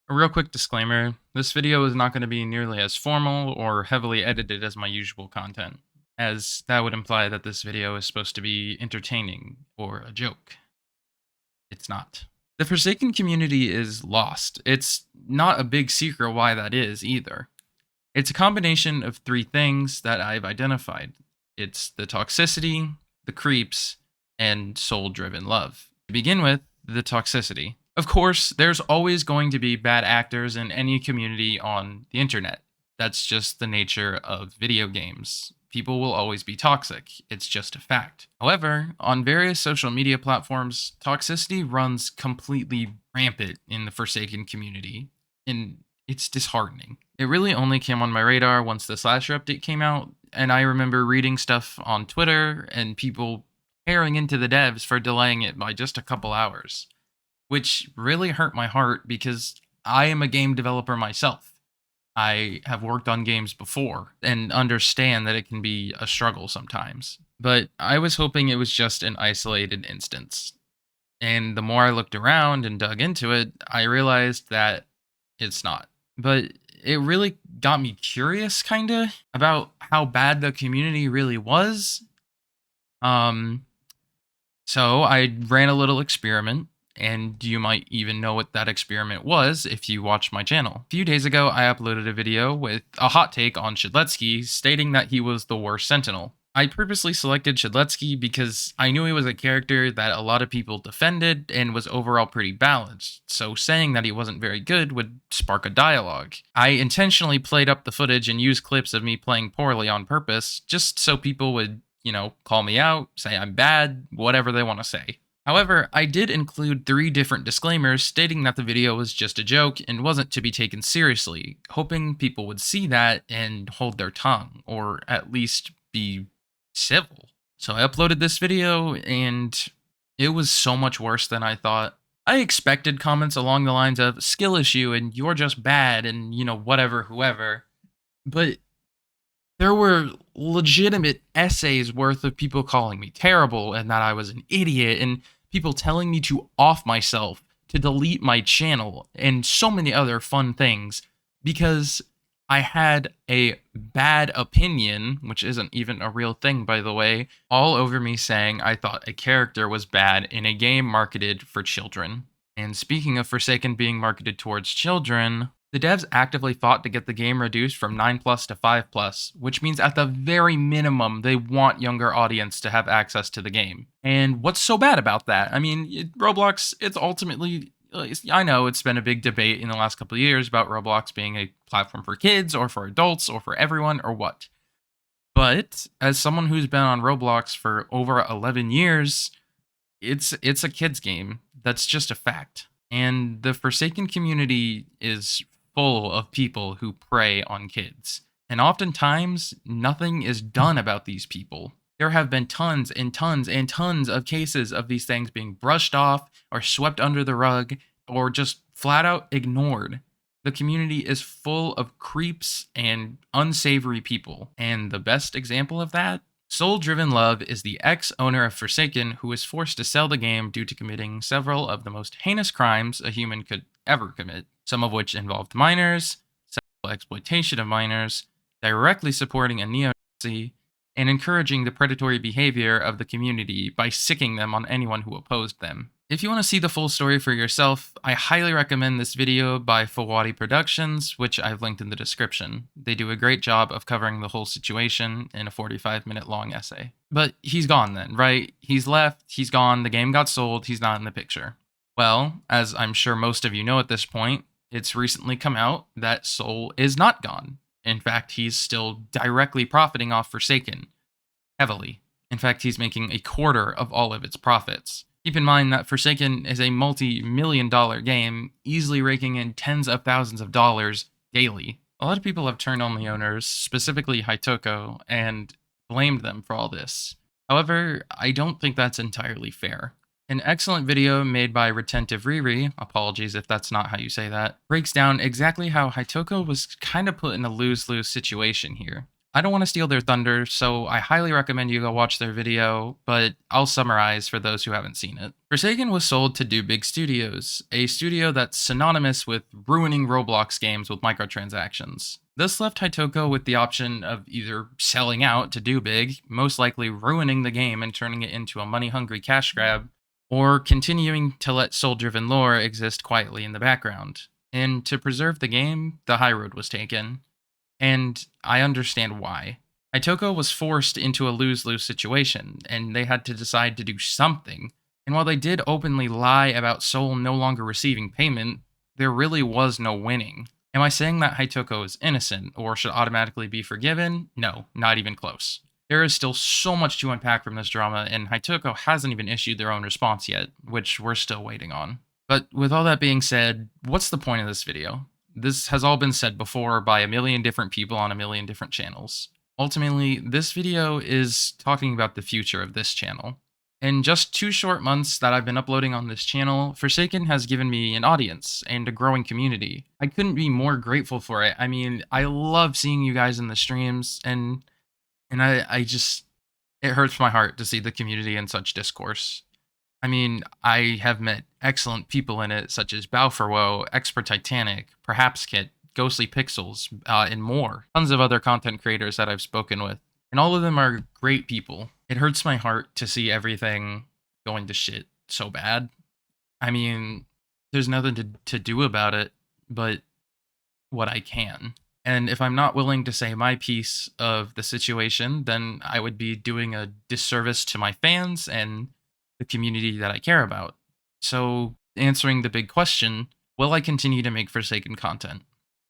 A real quick disclaimer, this video is not going to be nearly as formal or heavily edited as my usual content, as that would imply that this video is supposed to be entertaining or a joke. It's not. The Forsaken community is lost. It's not a big secret why that is either. It's a combination of three things that I've identified. It's the toxicity, the creeps, and soul-driven love. To begin with, the toxicity. Of course, there's always going to be bad actors in any community on the internet. That's just the nature of video games. People will always be toxic. It's just a fact. However, on various social media platforms, toxicity runs completely rampant in the Forsaken community, and it's disheartening. It really only came on my radar once the slasher update came out, and I remember reading stuff on Twitter and people tearing into the devs for delaying it by just a couple hours, which really hurt my heart because I am a game developer myself. I have worked on games before and understand that it can be a struggle sometimes. But I was hoping it was just an isolated instance. And the more I looked around and dug into it, I realized that it's not. But it really got me curious, kinda, about how bad the community really was. Um, so I ran a little experiment, and you might even know what that experiment was if you watch my channel. A few days ago, I uploaded a video with a hot take on Shedletsky stating that he was the worst Sentinel. I purposely selected Shedletsky because I knew he was a character that a lot of people defended and was overall pretty balanced, so saying that he wasn't very good would spark a dialogue. I intentionally played up the footage and used clips of me playing poorly on purpose, just so people would, call me out, say I'm bad, whatever they want to say. However, I did include 3 different disclaimers stating that the video was just a joke and wasn't to be taken seriously, hoping people would see that and hold their tongue, or at least be civil. So I uploaded this video, and it was so much worse than I thought. I expected comments along the lines of skill issue and you're just bad and, whatever, whoever. But there were legitimate essays worth of people calling me terrible and that I was an idiot, and people telling me to off myself, to delete my channel, and so many other fun things because I had a bad opinion, which isn't even a real thing, by the way, all over me saying I thought a character was bad in a game marketed for children. And speaking of Forsaken being marketed towards children, the devs actively fought to get the game reduced from 9 plus to 5 plus, which means at the very minimum, they want younger audience to have access to the game. And what's so bad about that? I mean, Roblox, it's ultimately, I know it's been a big debate in the last couple of years about Roblox being a platform for kids or for adults or for everyone or what. But as someone who's been on Roblox for over 11 years, it's a kids game. That's just a fact. And the Forsaken community is full of people who prey on kids. And oftentimes, nothing is done about these people. There have been tons and tons and tons of cases of these things being brushed off or swept under the rug or just flat out ignored. The community is full of creeps and unsavory people. And the best example of that? Soul-driven love is the ex-owner of Forsaken who was forced to sell the game due to committing several of the most heinous crimes a human could ever commit, some of which involved minors, sexual exploitation of minors, directly supporting a neo-Nazi, and encouraging the predatory behavior of the community by sicking them on anyone who opposed them. If you want to see the full story for yourself, I highly recommend this video by Fawadi Productions, which I've linked in the description. They do a great job of covering the whole situation in a 45-minute long essay. But he's gone then, right? He's left, he's gone, the game got sold, he's not in the picture. Well, as I'm sure most of you know at this point, it's recently come out that Soul is not gone. In fact, he's still directly profiting off Forsaken. Heavily. In fact, he's making a quarter of all of its profits. Keep in mind that Forsaken is a multi-million-dollar game, easily raking in tens of thousands of dollars daily. A lot of people have turned on the owners, specifically Hitoko, and blamed them for all this. However, I don't think that's entirely fair. An excellent video made by Retentive Riri, apologies if that's not how you say that, breaks down exactly how Hitoko was kind of put in a lose-lose situation here. I don't want to steal their thunder, so I highly recommend you go watch their video, but I'll summarize for those who haven't seen it. Forsaken was sold to Do Big Studios, a studio that's synonymous with ruining Roblox games with microtransactions. This left Hitoko with the option of either selling out to Do Big, most likely ruining the game and turning it into a money-hungry cash grab, or continuing to let soul-driven lore exist quietly in the background. And to preserve the game, the high road was taken. And I understand why. Itoko was forced into a lose-lose situation, and they had to decide to do something. And while they did openly lie about Soul no longer receiving payment, there really was no winning. Am I saying that Hitoko is innocent, or should automatically be forgiven? No, not even close. There is still so much to unpack from this drama, and Hitoko hasn't even issued their own response yet, which we're still waiting on. But with all that being said, what's the point of this video? This has all been said before by a million different people on a million different channels. Ultimately, this video is talking about the future of this channel. In just 2 short months that I've been uploading on this channel, Forsaken has given me an audience and a growing community. I couldn't be more grateful for it. I mean, I love seeing you guys in the streams, and I just, it hurts my heart to see the community in such discourse. I mean, I have met excellent people in it, such as Balfourwo, Expert Titanic, Perhaps Kit, Ghostly Pixels, and more. Tons of other content creators that I've spoken with. And all of them are great people. It hurts my heart to see everything going to shit so bad. I mean, there's nothing to do about it, but what I can. And if I'm not willing to say my piece of the situation, then I would be doing a disservice to my fans and the community that I care about. So, answering the big question, will I continue to make Forsaken content?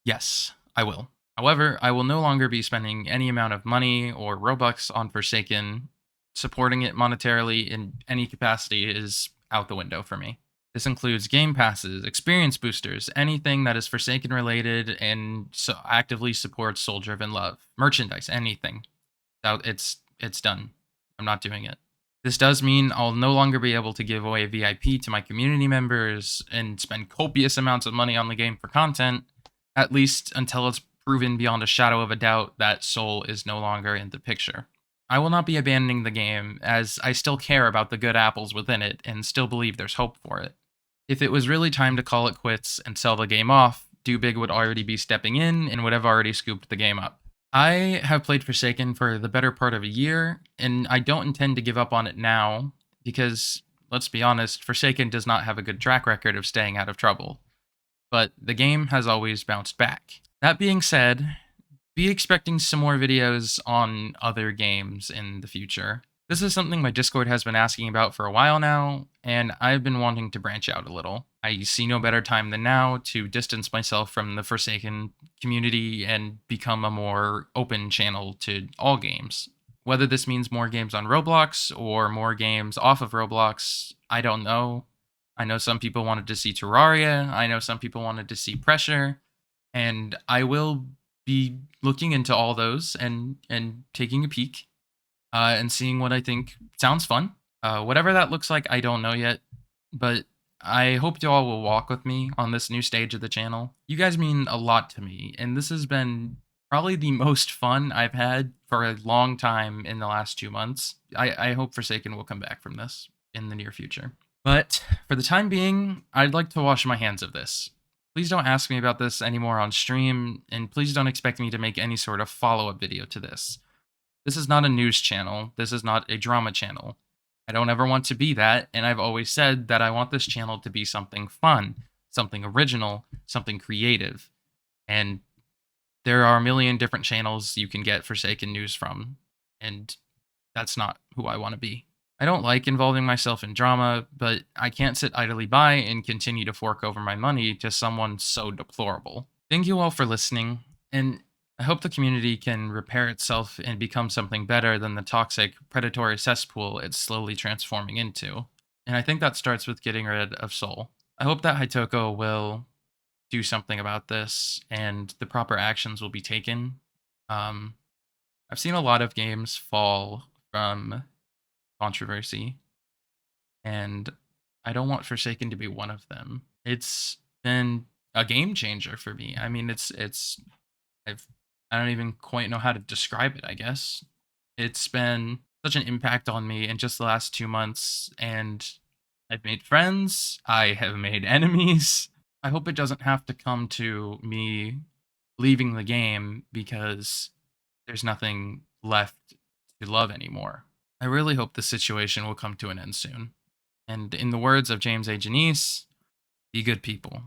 Yes, I will. However, I will no longer be spending any amount of money or Robux on Forsaken. Supporting it monetarily in any capacity is out the window for me. This includes game passes, experience boosters, anything that is Forsaken related and so actively supports Soul Driven Love, merchandise, anything. It's done. I'm not doing it. This does mean I'll no longer be able to give away VIP to my community members and spend copious amounts of money on the game for content, at least until it's proven beyond a shadow of a doubt that Soul is no longer in the picture. I will not be abandoning the game, as I still care about the good apples within it and still believe there's hope for it. If it was really time to call it quits and sell the game off, Do Big would already be stepping in and would have already scooped the game up. I have played Forsaken for the better part of a year, and I don't intend to give up on it now, because, let's be honest, Forsaken does not have a good track record of staying out of trouble. But the game has always bounced back. That being said, be expecting some more videos on other games in the future. This is something my Discord has been asking about for a while now, and I've been wanting to branch out a little. I see no better time than now to distance myself from the Forsaken community and become a more open channel to all games. Whether this means more games on Roblox or more games off of Roblox, I don't know. I know some people wanted to see Terraria, I know some people wanted to see Pressure, and I will be looking into all those and taking a peek and seeing what I think sounds fun. Whatever that looks like, I don't know yet, but I hope you all will walk with me on this new stage of the channel. You guys mean a lot to me, and this has been probably the most fun I've had for a long time in the last 2 months. I hope Forsaken will come back from this in the near future. But for the time being, I'd like to wash my hands of this. Please don't ask me about this anymore on stream, and please don't expect me to make any sort of follow-up video to this. This is not a news channel. This is not a drama channel. I don't ever want to be that, and I've always said that I want this channel to be something fun, something original, something creative. And there are a million different channels you can get Forsaken news from, and that's not who I want to be. I don't like involving myself in drama, but I can't sit idly by and continue to fork over my money to someone so deplorable. Thank you all for listening, and I hope the community can repair itself and become something better than the toxic, predatory cesspool it's slowly transforming into. And I think that starts with getting rid of Soul. I hope that Hitoko will do something about this and the proper actions will be taken. I've seen a lot of games fall from controversy, and I don't want Forsaken to be one of them. It's been a game changer for me. I mean, I've I don't even quite know how to describe it, I guess. It's been such an impact on me in just the last 2 months, and I've made friends, I have made enemies. I hope it doesn't have to come to me leaving the game because there's nothing left to love anymore. I really hope this situation will come to an end soon. And in the words of James A. Janice, be good people.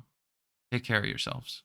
Take care of yourselves.